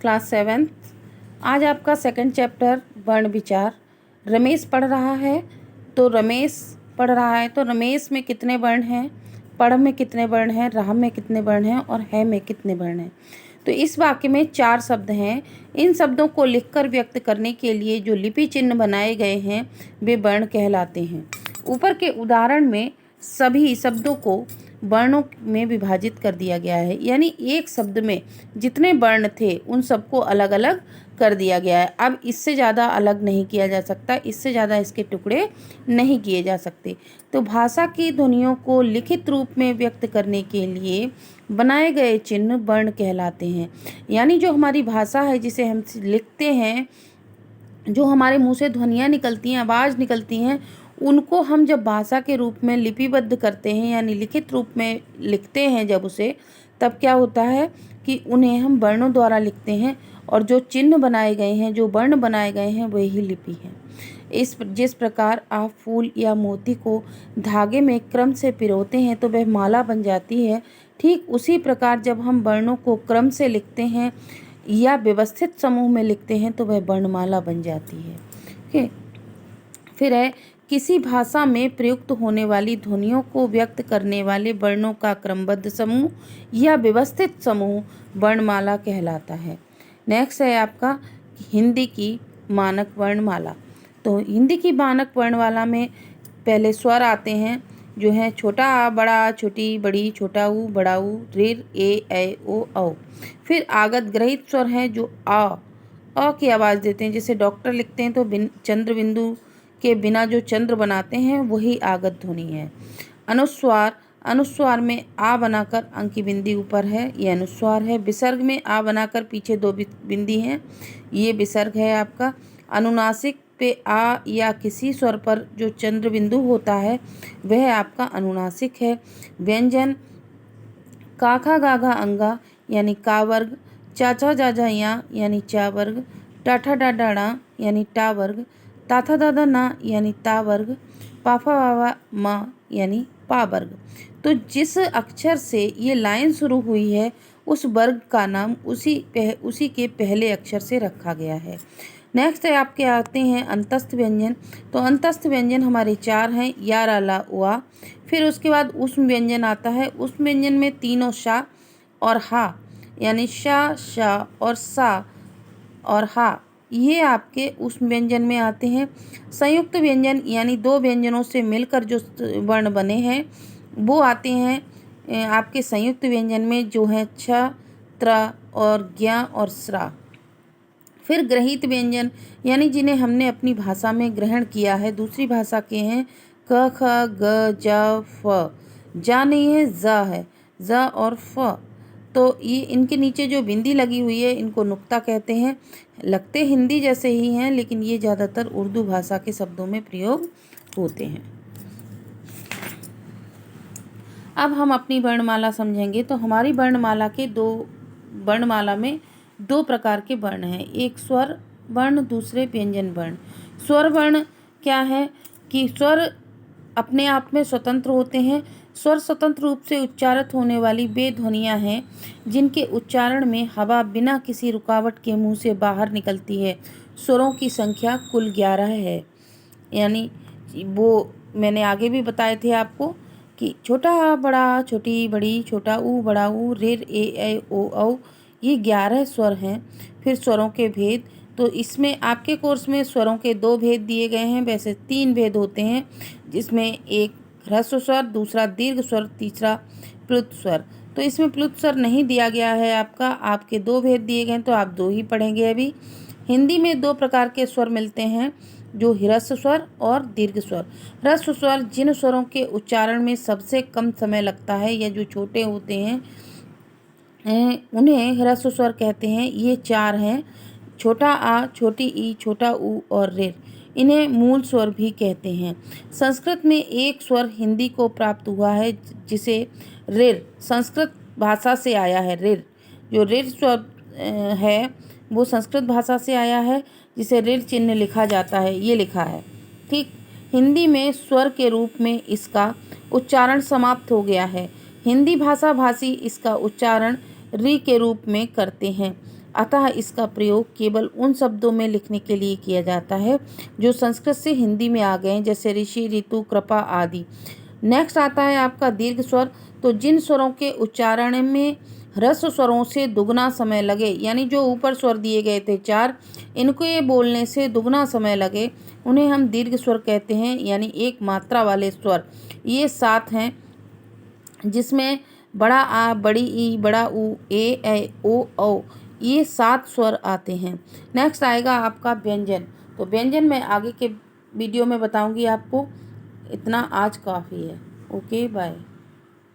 Class 7। आज आपका second chapter वर्ण विचार। रमेश पढ़ रहा है तो रमेश में कितने वर्ण हैं, पढ़ में कितने वर्ण हैं, राह में कितने वर्ण हैं और है में कितने वर्ण हैं। तो इस वाक्य में 4 शब्द हैं। इन शब्दों को लिखकर व्यक्त करने के लिए जो लिपि चिन्ह बनाए गए हैं वे वर्ण कहलाते हैं। ऊपर के उदाहरण में सभी शब्दों को वर्णों में विभाजित कर दिया गया है, यानी एक शब्द में जितने वर्ण थे उन सबको अलग अलग कर दिया गया है। अब इससे ज़्यादा अलग नहीं किया जा सकता, इससे ज़्यादा इसके टुकड़े नहीं किए जा सकते। तो भाषा की ध्वनियों को लिखित रूप में व्यक्त करने के लिए बनाए गए चिन्ह वर्ण कहलाते हैं। यानी जो हमारी भाषा है जिसे हम लिखते हैं, जो हमारे मुंह से ध्वनियाँ निकलती हैं, आवाज़ निकलती हैं, उनको हम जब भाषा के रूप में लिपिबद्ध करते हैं यानी लिखित रूप में लिखते हैं जब उसे, तब क्या होता है कि उन्हें हम वर्णों द्वारा लिखते हैं और जो चिन्ह बनाए गए हैं, जो वर्ण बनाए गए हैं, वही लिपि है। जिस प्रकार आप फूल या मोती को धागे में क्रम से पिरोते हैं तो वह माला बन जाती है, ठीक उसी प्रकार जब हम वर्णों को क्रम से लिखते हैं या व्यवस्थित समूह में लिखते हैं तो वह वर्णमाला बन जाती है। ठीक। फिर है किसी भाषा में प्रयुक्त होने वाली ध्वनियों को व्यक्त करने वाले वर्णों का क्रमबद्ध समूह या व्यवस्थित समूह वर्णमाला कहलाता है। नेक्स्ट है आपका हिंदी की मानक वर्णमाला। तो हिंदी की मानक वर्णमाला में पहले स्वर आते हैं जो है छोटा आ, बड़ा आ, छोटी बड़ी, छोटा ऊ, बड़ा ऊ, ऋ, ए, ओ, औ। फिर आगत ग्रहित स्वर हैं जो अ की आवाज़ देते हैं। जैसे डॉक्टर लिखते हैं तो चंद्र बिंदु के बिना जो चंद्र बनाते हैं वही आगत ध्वनि है। अनुस्वार में आ बनाकर अंक की बिंदी ऊपर है, ये अनुस्वार है। विसर्ग में आ बनाकर पीछे 2 बिंदी हैं, ये विसर्ग है आपका। अनुनासिक पे आ या किसी स्वर पर जो चंद्र बिंदु होता है वह आपका अनुनासिक है। व्यंजन काखा गाघा अंगा यानी का वर्ग, चाचा जाजा या यानी चा वर्ग, टाठा डाडा यानी टा वर्ग, ताथा दादा ना यानी ता वर्ग, पाफा वावा मा यानी पा वर्ग। तो जिस अक्षर से ये लाइन शुरू हुई है उस वर्ग का नाम उसी के पहले अक्षर से रखा गया है। नेक्स्ट है आपके आते हैं अंतस्थ व्यंजन। तो अंतस्थ व्यंजन हमारे 4 हैं, या, रा, ला, वा। फिर उसके बाद उष्म व्यंजन आता है। उष्म व्यंजन में तीनों शा और हा यानी शा, शा और सा और हा, ये आपके उष्म व्यंजन में आते हैं। संयुक्त व्यंजन यानी 2 व्यंजनों से मिलकर जो वर्ण बने हैं वो आते हैं आपके संयुक्त व्यंजन में, जो है छ, त्र और ज्ञा और स्रा। फिर ग्रहित व्यंजन यानी जिन्हें हमने अपनी भाषा में ग्रहण किया है, दूसरी भाषा के हैं। क, ख, ग, ज, फ। जा नहीं है, ज है, ज और फ। तो ये इनके नीचे जो बिंदी लगी हुई है इनको नुक्ता कहते हैं। लगते हिंदी जैसे ही हैं लेकिन ये ज़्यादातर उर्दू भाषा के शब्दों में प्रयोग होते हैं। अब हम अपनी वर्णमाला समझेंगे। तो हमारी वर्णमाला में 2 प्रकार के वर्ण हैं, एक स्वर वर्ण, दूसरे व्यंजन वर्ण। स्वर वर्ण क्या है कि स्वर अपने आप में स्वतंत्र होते हैं। स्वर स्वतंत्र रूप से उच्चारित होने वाली वे ध्वनियाँ हैं जिनके उच्चारण में हवा बिना किसी रुकावट के मुंह से बाहर निकलती है। स्वरों की संख्या कुल 11 है। यानी वो मैंने आगे भी बताए थे आपको कि छोटा आ, बड़ा, छोटी बड़ी, छोटा ऊ, बड़ा ऊ, ऋ, ए, ओ, औ, ये 11 स्वर हैं। फिर स्वरों के भेद, तो इसमें आपके कोर्स में स्वरों के 2 भेद दिए गए हैं। वैसे 3 भेद होते हैं, जिसमें एक ह्रस्व स्वर, दूसरा दीर्घ स्वर, तीसरा प्लुत स्वर। तो इसमें प्लुत स्वर नहीं दिया गया है आपका, आपके 2 भेद दिए गए हैं तो आप 2 ही पढ़ेंगे अभी। हिंदी में 2 प्रकार के स्वर मिलते हैं, जो ह्रस्व स्वर और दीर्घ स्वर। ह्रस्व स्वर जिन स्वरों के उच्चारण में सबसे कम समय लगता है या जो छोटे होते हैं उन्हें ह्रस्व स्वर कहते हैं। ये 4 हैं, छोटा आ, छोटी ई, छोटा ऊ और ऋ। इन्हें मूल स्वर भी कहते हैं। संस्कृत में एक स्वर हिंदी को प्राप्त हुआ है जिसे ऋ संस्कृत भाषा से आया है। ऋ जो ऋ स्वर है वो संस्कृत भाषा से आया है, जिसे ऋ चिन्ह लिखा जाता है, ये लिखा है। ठीक, हिंदी में स्वर के रूप में इसका उच्चारण समाप्त हो गया है। हिंदी भाषा भाषी इसका उच्चारण री के रूप में करते हैं, अतः इसका प्रयोग केवल उन शब्दों में लिखने के लिए किया जाता है जो संस्कृत से हिंदी में आ गए हैं, जैसे ऋषि, ऋतु, कृपा आदि। नेक्स्ट आता है आपका दीर्घ स्वर। तो जिन स्वरों के उच्चारण में ह्रस्व स्वरों से दुगना समय लगे, यानी जो ऊपर स्वर दिए गए थे 4, इनको ये बोलने से दुगना समय लगे, उन्हें हम दीर्घ स्वर कहते हैं, यानी एक मात्रा वाले स्वर। ये 7 हैं, जिसमें बड़ा आ, बड़ी ई, बड़ा ऊ, ए, ओ, औ, ये 7 स्वर आते हैं। नेक्स्ट आएगा आपका व्यंजन। तो व्यंजन मैं आगे के वीडियो में बताऊंगी आपको। इतना आज काफ़ी है। Okay, bye.